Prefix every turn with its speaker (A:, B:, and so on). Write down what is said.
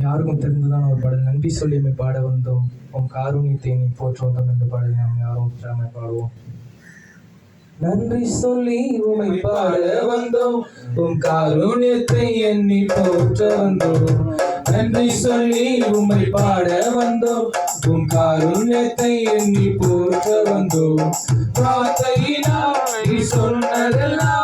A: யாருக்கும் தெரிந்துதான் ஒரு பாடல். நன்றி சொல்லி நம்மை பாட வந்தோம், உன் காருண்யத்தை நீ போற்ற வந்தோம் என்ற பாடலை நாம் யாரும் உற்சாகமாய் பாடுவோம். நன்றி சொல்லி உமை பாட வந்தோம், உன் காருண்யத்தை எண்ணி போற்ற வந்தோம். நன்றி சொல்லி உமை பாட வந்தோம், உன் காருண்யத்தை எண்ணி போற்ற வந்தோம். வார்த்தையினால் நீ சொன்னதெல்லாம்